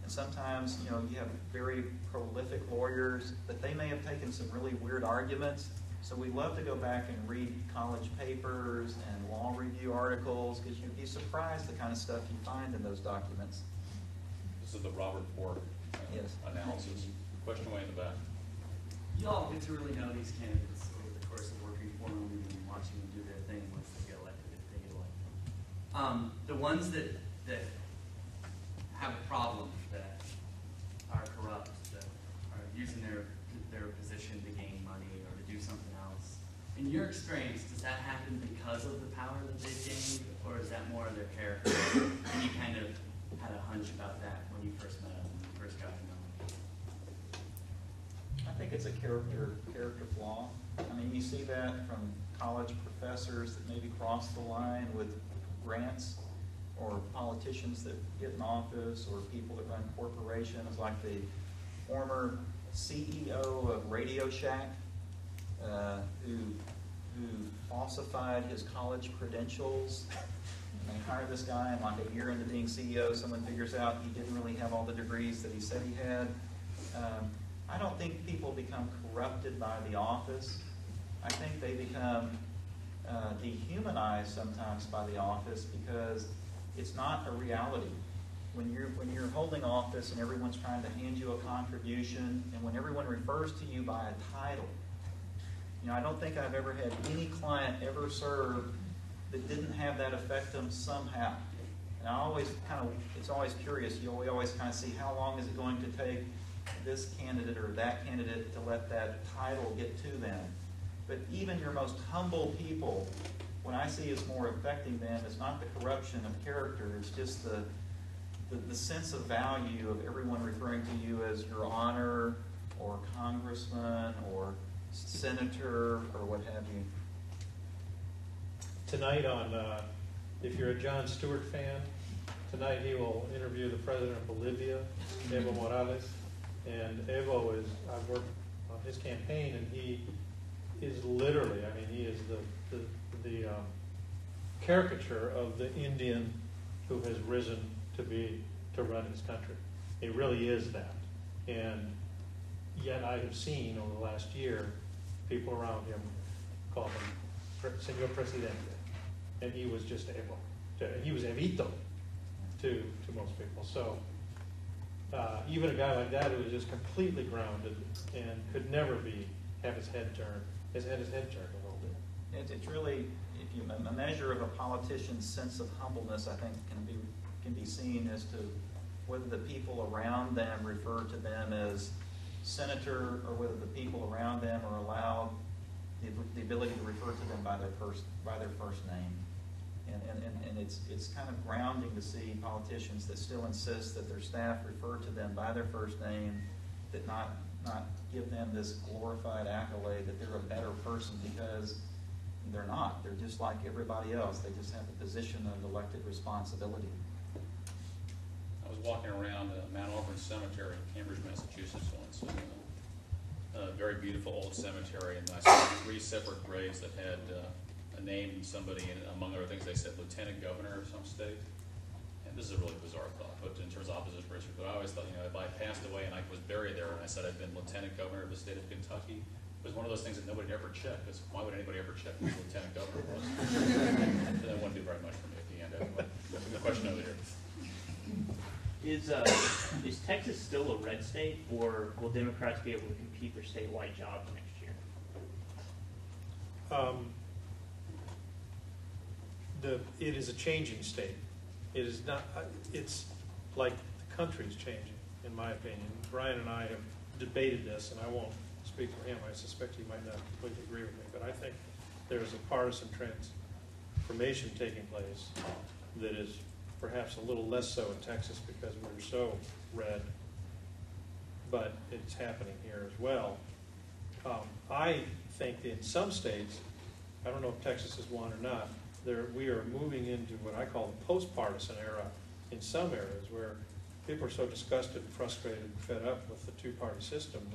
And sometimes, you have very prolific lawyers, but they may have taken some really weird arguments. So we love to go back and read college papers and law review articles, because you'd be surprised the kind of stuff you find in those documents. This is the Robert Ford Yes. analysis. Question away in the back. You all get to really know these candidates over the course of working for them and watching them do their thing once they get elected, if they get elected. The ones that have a problem, that are corrupt, that are using their position to gain money or to do something else. In your experience, does that happen because of the power that they've gained, or is that more of their character? And you kind of had a hunch about that when you first met them, when you first got to know them. I think it's a character flaw. I mean, you see that from college professors that maybe cross the line with grants, or politicians that get in office, or people that run corporations, like the former CEO of Radio Shack, who falsified his college credentials. And they hired this guy, and like a year into being CEO, someone figures out he didn't really have all the degrees that he said he had. I don't think people become corrupted by the office. I think they become dehumanized sometimes by the office, because it's not a reality. When you're holding office and everyone's trying to hand you a contribution, and when everyone refers to you by a title, I don't think I've ever had any client ever serve that didn't have that affect them somehow. And it's always curious. We always kind of see how long is it going to take this candidate or that candidate to let that title get to them. But even your most humble people, what I see is more affecting them is not the corruption of character, it's just the sense of value of everyone referring to you as your honor, or congressman, or senator, or what have you. Tonight if you're a Jon Stewart fan, tonight he will interview the president of Bolivia, Evo Morales. And Evo I've worked on his campaign, and he is literally, he is the caricature of the Indian who has risen to run his country. He really is that. And yet I have seen over the last year, people around him call him Señor Presidente. And he was just Evo. He was Evito to most people. So even a guy like that who was just completely grounded and could never have his head turned, has had his head turned a little bit. It's really, a measure of a politician's sense of humbleness, I think, can be seen as to whether the people around them refer to them as senator, or whether the people around them are allowed the ability to refer to them by their first name. And it's kind of grounding to see politicians that still insist that their staff refer to them by their first name, that not give them this glorified accolade that they're a better person because They're not. They're just like everybody else. They just have a position of elected responsibility. I was walking around Mount Auburn Cemetery in Cambridge, Massachusetts once. A very beautiful old cemetery, and I saw 3 separate graves that had a name and somebody, and among other things, they said Lieutenant Governor of some state. And this is a really bizarre thought, but in terms of opposition history, but I always thought, if I passed away and I was buried there and I said I'd been Lieutenant Governor of the state of Kentucky, it was one of those things that nobody ever checked, because why would anybody ever check who the Lieutenant Governor was? So that wouldn't do very much for me at the end, anyway. The question over here. Is Texas still a red state, or will Democrats be able to compete for statewide jobs next year? It is a changing state. It is not. It's like the country's changing, in my opinion. Bryan and I have debated this, and I won't speak for him. I suspect he might not completely agree with me, but I think there's a partisan transformation taking place that is perhaps a little less so in Texas because we're so red, but it's happening here as well. I think that in some states, I don't know if Texas is one or not, we are moving into what I call the post-partisan era in some areas where people are so disgusted and frustrated and fed up with the two-party system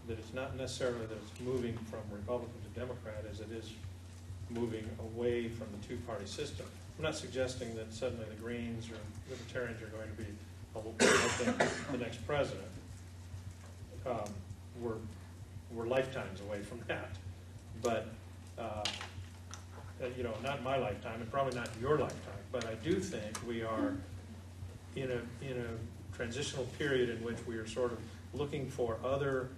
that it's not necessarily that it's moving from Republican to Democrat as it is moving away from the two-party system. I'm not suggesting that suddenly the Greens or Libertarians are going to be the next president. We're lifetimes away from that, but not in my lifetime, and probably not in your lifetime. But I do think we are in a transitional period in which we are sort of looking for other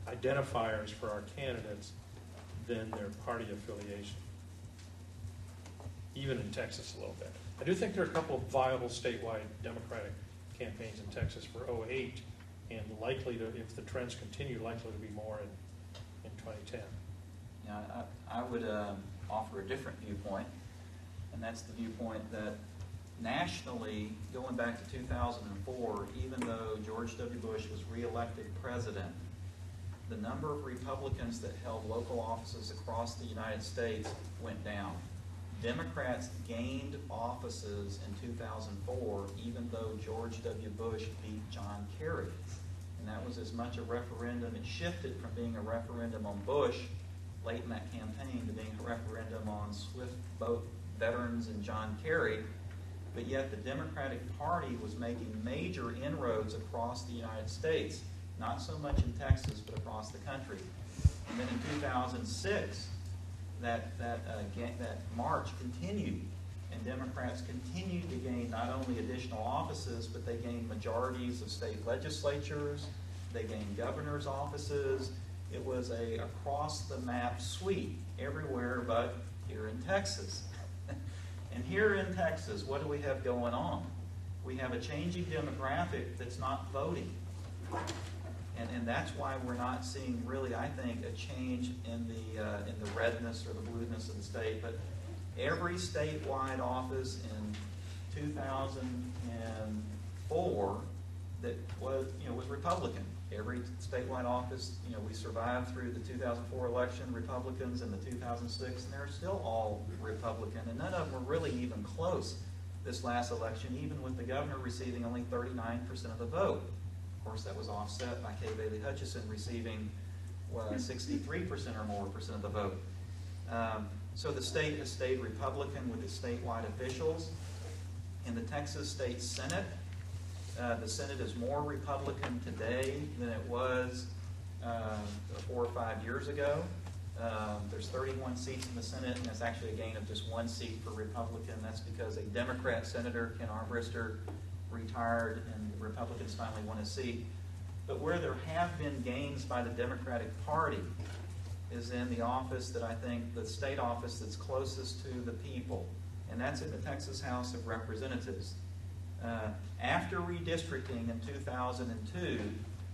identifiers for our candidates than their party affiliation. Even in Texas a little bit. I do think there are a couple of viable statewide Democratic campaigns in Texas for 2008, and likely to, if the trends continue, likely to be more in 2010. Yeah, I would offer a different viewpoint, and that's the viewpoint that nationally, going back to 2004, even though George W. Bush was reelected president, the number of Republicans that held local offices across the United States went down. Democrats gained offices in 2004, even though George W. Bush beat John Kerry. And that was as much a referendum. It shifted from being a referendum on Bush late in that campaign to being a referendum on swift boat veterans and John Kerry. But yet the Democratic Party was making major inroads across the United States, not so much in Texas, but across the country. And then in 2006, that march continued, and Democrats continued to gain not only additional offices, but they gained majorities of state legislatures, they gained governor's offices. It was a across-the-map sweep everywhere but here in Texas. And here in Texas, what do we have going on? We have a changing demographic that's not voting. And that's why we're not seeing really, I think, a change in the redness or the blueness of the state. But every statewide office in 2004 that was Republican. Every statewide office, we survived through the 2004 election, Republicans, and the 2006, and they're still all Republican, and none of them were really even close this last election, even with the governor receiving only 39% of the vote. Of course, that was offset by Kay Bailey Hutchison receiving 63% or more of the vote. So the state has stayed Republican with its statewide officials. In the Texas State Senate, the Senate is more Republican today than it was 4 or 5 years ago. There's 31 seats in the Senate, and that's actually a gain of just 1 seat for Republican. That's because a Democrat Senator, Ken Armbruster, retired, and the Republicans finally won a seat. But where there have been gains by the Democratic Party is in the office that I think, the state office that's closest to the people, and that's in the Texas House of Representatives. After redistricting in 2002,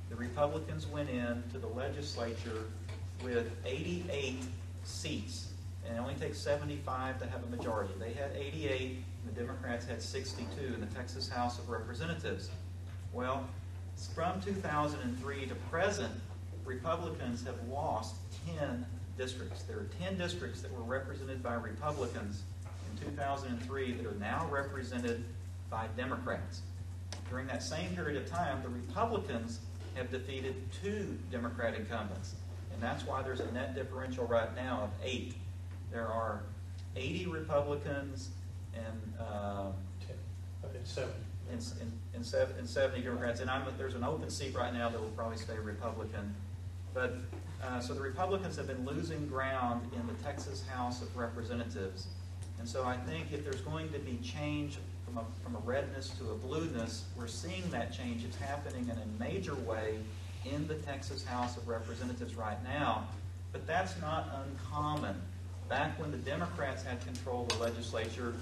the Republicans went into the legislature with 88 seats, and it only takes 75 to have a majority. They had 88, and the Democrats had 62 in the Texas House of Representatives. Well, from 2003 to present, Republicans have lost 10 districts. There are 10 districts that were represented by Republicans in 2003 that are now represented by Democrats. During that same period of time, the Republicans have defeated 2 Democrat incumbents. And that's why there's a net differential right now of 8. There are 80 Republicans and 70 Democrats. And there's an open seat right now that will probably stay Republican. But so the Republicans have been losing ground in the Texas House of Representatives. And so I think if there's going to be change from a redness to a blueness, we're seeing that change. It's happening in a major way in the Texas House of Representatives right now. But that's not uncommon. Back when the Democrats had control of the legislature,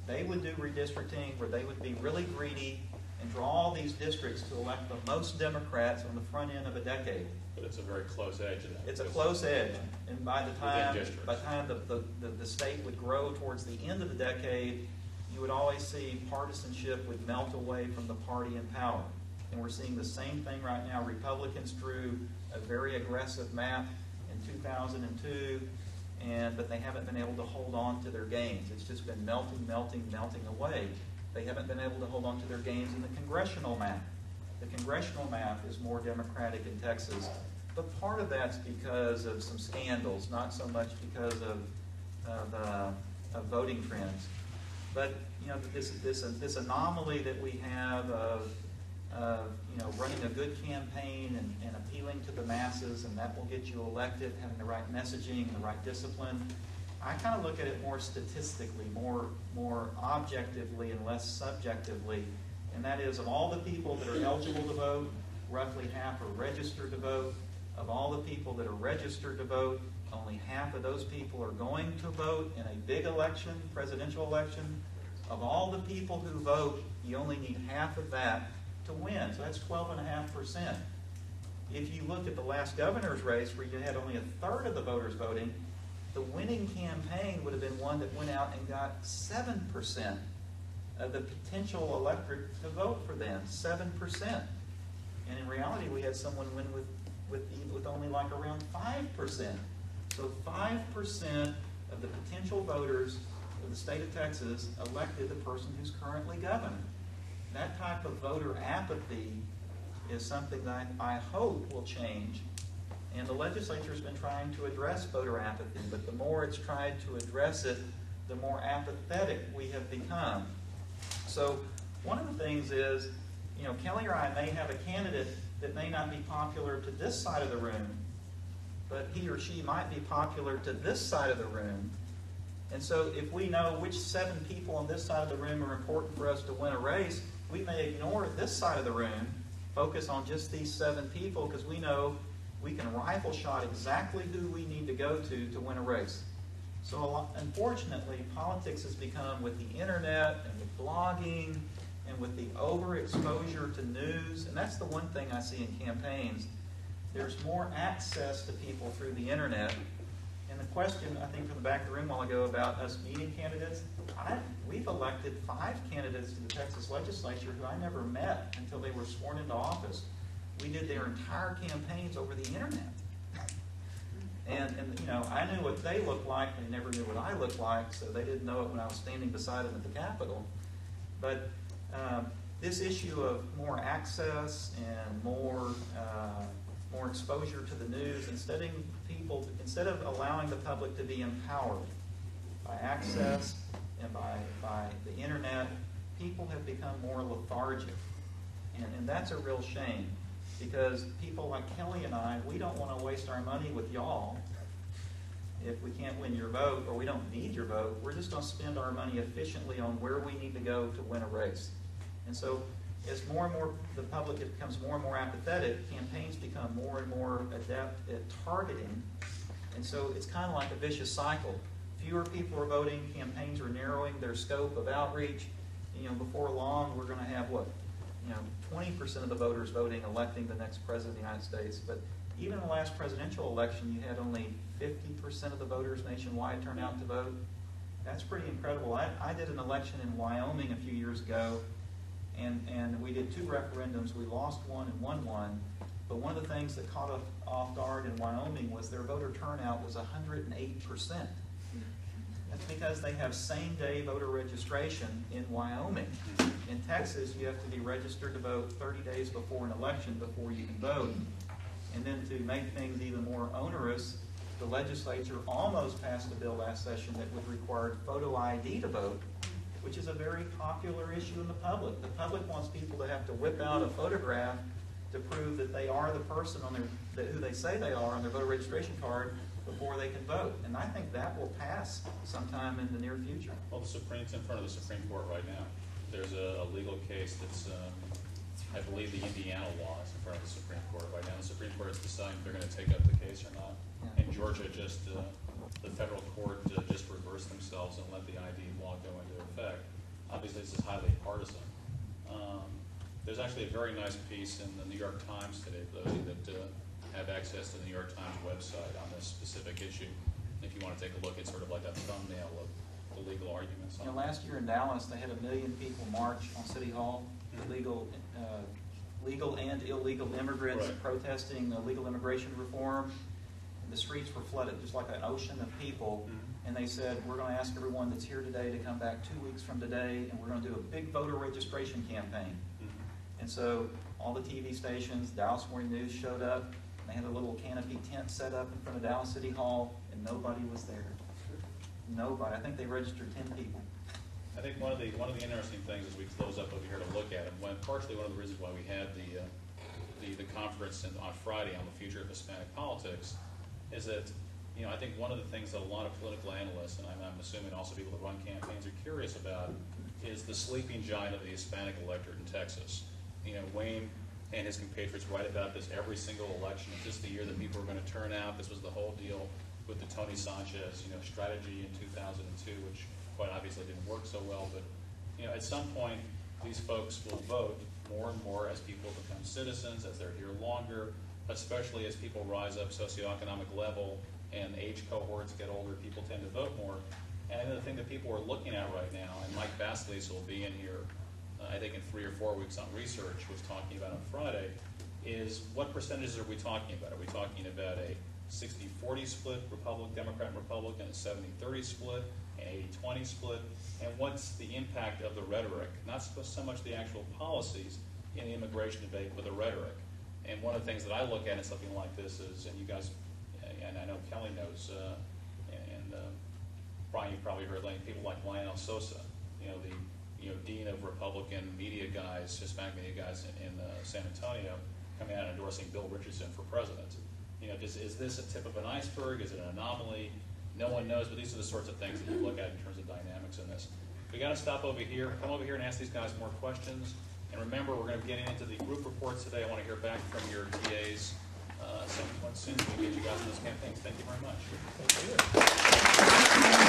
they would do redistricting where they would be really greedy and draw all these districts to elect the most Democrats on the front end of a decade. But it's a very close edge. It's a close edge. And by the time the state would grow towards the end of the decade, you would always see partisanship would melt away from the party in power. And we're seeing the same thing right now. Republicans drew a very aggressive map in 2002, but they haven't been able to hold on to their gains. It's just been melting away. They haven't been able to hold on to their gains in the congressional map. The congressional map is more Democratic in Texas, but part of that's because of some scandals, not so much because of voting trends. But this anomaly that we have of running a good campaign and appealing to the masses, and that will get you elected, having the right messaging and the right discipline. I kind of look at it more statistically, more objectively and less subjectively. And that is, of all the people that are eligible to vote, roughly half are registered to vote. Of all the people that are registered to vote, only half of those people are going to vote in a big election, presidential election. Of all the people who vote, you only need half of that to win. So that's 12.5%. If you looked at the last governor's race where you had only a third of the voters voting, the winning campaign would have been one that went out and got 7% of the potential electorate to vote for them. 7%. And in reality, we had someone win with only like around 5%. So 5% of the potential voters of the state of Texas elected the person who's currently governor. That type of voter apathy is something that I hope will change. And the legislature has been trying to address voter apathy, but the more it's tried to address it, the more apathetic we have become. So one of the things is, Kelly or I may have a candidate that may not be popular to this side of the room, but he or she might be popular to this side of the room. And so if we know which 7 people on this side of the room are important for us to win a race, we may ignore this side of the room, focus on just these 7 people, because we know we can rifle shot exactly who we need to go to win a race. So unfortunately, politics has become, with the internet and with blogging and with the overexposure to news, and that's the one thing I see in campaigns, there's more access to people through the internet. And the question, I think, from the back of the room a while ago about us meeting candidates, we've elected 5 candidates to the Texas legislature who I never met until they were sworn into office. We did their entire campaigns over the internet. And I knew what they looked like, they never knew what I looked like, so they didn't know it when I was standing beside them at the Capitol. But this issue of more access and more exposure to the news, instead of allowing the public to be empowered by access and by the internet, people have become more lethargic. And that's a real shame, because people like Kelly and I, we don't want to waste our money with y'all if we can't win your vote, or we don't need your vote. We're just going to spend our money efficiently on where we need to go to win a race. And so as more and more the public becomes more and more apathetic, campaigns become more and more adept at targeting. And so it's kind of like a vicious cycle. Fewer people are voting, campaigns are narrowing their scope of outreach. Before long, we're going to have 20% of the voters voting, electing the next president of the United States. But even in the last presidential election, you had only 50% of the voters nationwide turn out to vote. That's pretty incredible. I did an election in Wyoming a few years ago, and we did 2 referendums. We lost one and won one. But one of the things that caught us off guard in Wyoming was their voter turnout was 108%. That's because they have same-day voter registration in Wyoming. In Texas, you have to be registered to vote 30 days before an election before you can vote. And then to make things even more onerous, the legislature almost passed a bill last session that would require photo ID to vote, which is a very popular issue in the public. The public wants people to have to whip out a photograph to prove that they are the person on their, who they say they are on their voter registration card before they can vote. And I think that will pass sometime in the near future. Well, it's in front of the Supreme Court right now. There's a legal case that's, I believe the Indiana law is in front of the Supreme Court right now. The Supreme Court is deciding if they're going to take up the case or not. Yeah. And Georgia just, the federal court just reversed themselves and let the ID law go into effect. Obviously, this is highly partisan. There's actually a very nice piece in the New York Times today, for those of you that have access to the New York Times website on this specific issue. If you want to take a look, it's sort of like a thumbnail of the legal arguments. You know, last year in Dallas, they had 1 million people march on City Hall, legal and illegal immigrants Right. protesting legal immigration reform. And the streets were flooded, just like an ocean of people. And they said, we're going to ask everyone that's here today to come back 2 weeks from today, and we're going to do a big voter registration campaign. And so all the TV stations, Dallas Morning News showed up. They had a little canopy tent set up in front of Dallas City Hall, and nobody was there. Nobody. I think they registered 10 people. I think one of the interesting things as we close up over here to look at, and partially one of the reasons why we had the conference on Friday on the future of Hispanic politics, is that I think one of the things that a lot of political analysts, and I'm assuming also people that run campaigns, are curious about is the sleeping giant of the Hispanic electorate in Texas. Wayne and his compatriots write about this every single election. Is this the year that people are going to turn out? This was the whole deal with the Tony Sanchez, strategy in 2002, which quite obviously didn't work so well. But, at some point, these folks will vote more and more as people become citizens, as they're here longer, especially as people rise up socioeconomic level and age cohorts get older, people tend to vote more. And the thing that people are looking at right now, and Mike Basleys will be in here, I think in 3 or 4 weeks on research, was talking about on Friday, is what percentages are we talking about? Are we talking about a 60-40 split, Democrat and Republican, a 70-30 split, an 80-20 split? And what's the impact of the rhetoric? Not so much the actual policies in the immigration debate, but the rhetoric. And one of the things that I look at in something like this is, and you guys, and I know Kelly knows, and Bryan, you've probably heard people like Lionel Sosa, the dean of Republican media guys, Hispanic media guys in San Antonio, coming out and endorsing Bill Richardson for president. Is this a tip of an iceberg? Is it an anomaly? No one knows, but these are the sorts of things that you look at in terms of dynamics in this. We got to stop over here, come over here and ask these guys more questions. And remember, we're going to be getting into the group reports today. I want to hear back from your TAs soon as we get you guys in those campaigns. Thank you very much. Thank you.